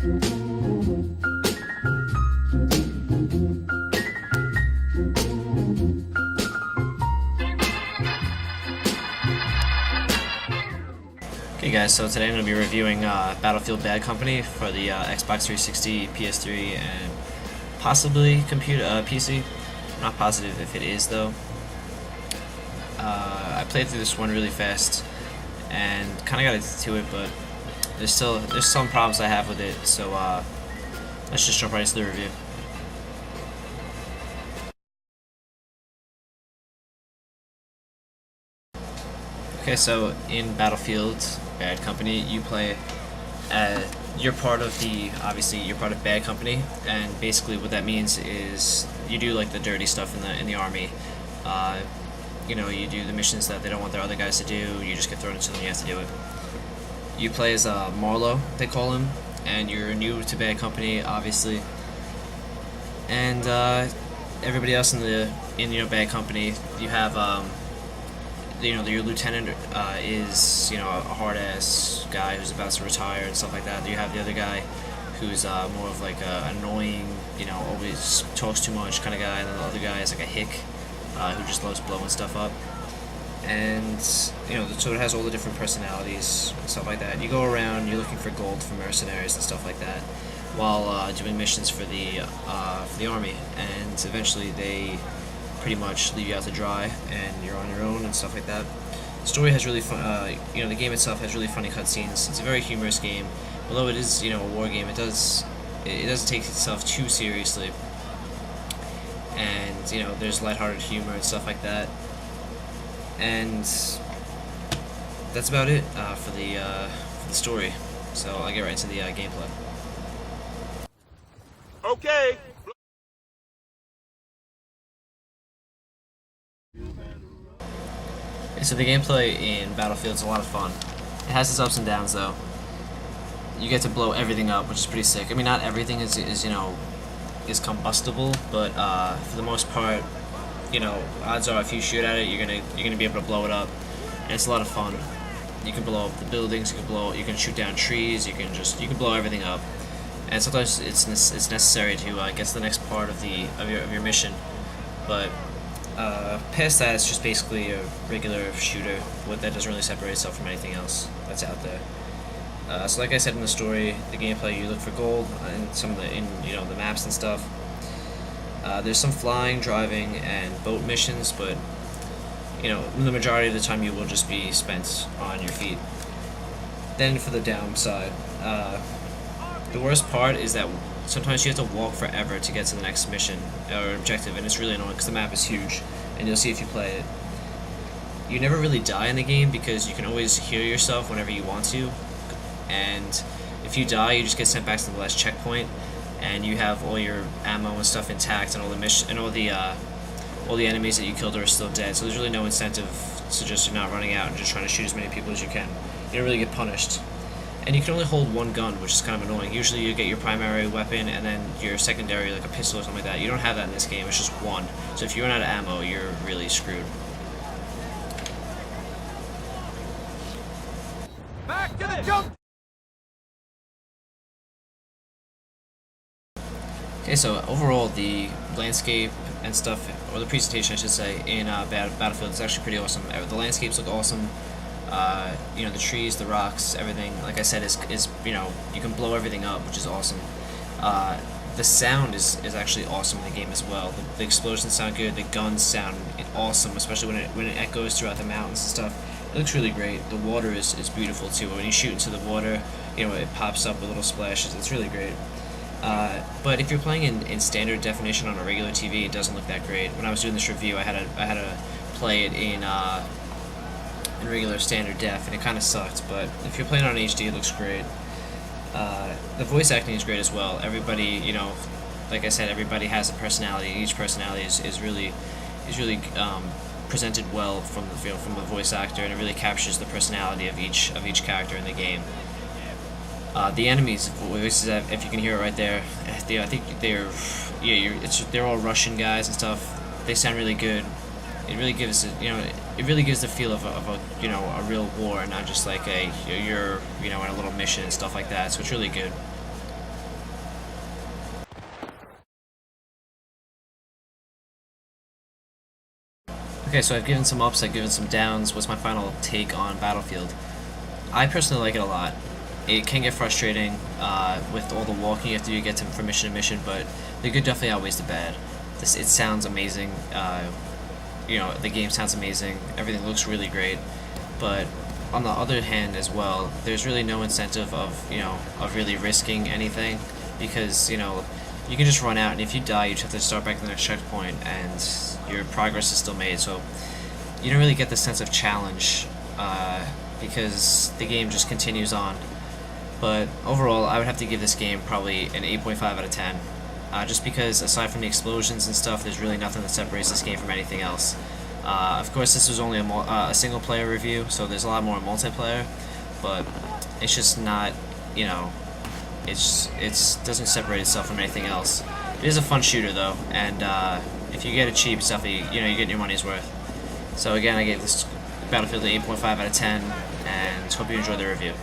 Hey guys, so today I'm going to be reviewing Battlefield Bad Company for the Xbox 360, PS3, and possibly PC. I'm not positive if it is though. I played through this one really fast and kind of got into it, but there's some problems I have with it. So let's just jump right into the review. Okay, so in Battlefield Bad Company, you play. You're part of you're part of Bad Company, and basically what that means is you do like the dirty stuff in the army. You do the missions that they don't want their other guys to do. You just get thrown into them. You have to do it. You play as Marlowe, they call him, and you're new to Bad Company, obviously. And everybody else in Bad Company, you have your lieutenant is a hard ass guy who's about to retire and stuff like that. You have the other guy who's more of like a annoying, always talks too much kind of guy, and then the other guy is like a hick who just loves blowing stuff up. And so it has all the different personalities and stuff like that. You go around, you're looking for gold for mercenaries and stuff like that, while doing missions for the army, and eventually they pretty much leave you out to dry, and you're on your own and stuff like that. The story has really fun. The game itself has really funny cutscenes. It's a very humorous game, although it is a war game. It doesn't take itself too seriously, and there's lighthearted humor and stuff like that. And that's about it for the story. So I'll get right into the gameplay. Okay. So the gameplay in Battlefield is a lot of fun. It has its ups and downs though. You get to blow everything up, which is pretty sick. I mean, not everything is combustible, but for the most part, odds are if you shoot at it, you're gonna be able to blow it up, and it's a lot of fun. You can blow up the buildings, you can shoot down trees, you can blow everything up, and sometimes it's necessary to get to the next part of your mission, but. Past that, it's just basically a regular shooter that doesn't really separate itself from anything else that's out there. So like I said in the story, the gameplay, you look for gold in the maps and stuff. There's some flying, driving, and boat missions, but the majority of the time you will just be spent on your feet. Then for the downside, the worst part is that sometimes you have to walk forever to get to the next mission or objective, and it's really annoying because the map is huge, and you'll see if you play it. You never really die in the game because you can always heal yourself whenever you want to, and if you die, you just get sent back to the last checkpoint, and you have all your ammo and stuff intact, and all the enemies that you killed are still dead. So there's really no incentive to just not running out and just trying to shoot as many people as you can. You don't really get punished. And you can only hold one gun, which is kind of annoying. Usually you get your primary weapon and then your secondary, like a pistol or something like that. You don't have that in this game, it's just one. So if you run out of ammo, you're really screwed. Back to the jump. Okay, so overall the landscape and stuff, or the presentation I should say, in Battlefield is actually pretty awesome. The landscapes look awesome. The trees, the rocks, everything, like I said, is you can blow everything up, which is awesome. The sound is actually awesome in the game as well. The explosions sound good, the guns sound awesome, especially when it echoes throughout the mountains and stuff. It looks really great. The water is beautiful too. When you shoot into the water, it pops up with little splashes. It's really great. But if you're playing in standard definition on a regular TV, it doesn't look that great. When I was doing this review, I had to play it in regular standard def, and it kind of sucked. But if you're playing on HD, it looks great. The voice acting is great as well. Everybody, like I said, everybody has a personality. Each personality is really presented well from the voice actor, and it really captures the personality of each character in the game. The enemies' voices, if you can hear it right there, I think they're all Russian guys and stuff. They sound really good. It really gives the feel of a real war, and not just like you're in a little mission and stuff like that. So it's really good. Okay, so I've given some ups, I've given some downs. What's my final take on Battlefield? I personally like it a lot. It can get frustrating with all the walking you have to do to get from mission to mission, but the good definitely outweighs the bad. It sounds amazing. The game sounds amazing. Everything looks really great, but on the other hand as well, there's really no incentive of really risking anything, because you can just run out, and if you die, you just have to start back at the next checkpoint, and your progress is still made. So you don't really get the sense of challenge because the game just continues on. But overall, I would have to give this game probably an 8.5 out of 10. Just because aside from the explosions and stuff, there's really nothing that separates this game from anything else. Of course, this was only a single player review, so there's a lot more multiplayer, but it's just not, it doesn't separate itself from anything else. It is a fun shooter though, and if you get it cheap, it's definitely, you're getting your money's worth. So again, I gave this Battlefield an 8.5 out of 10, and hope you enjoyed the review.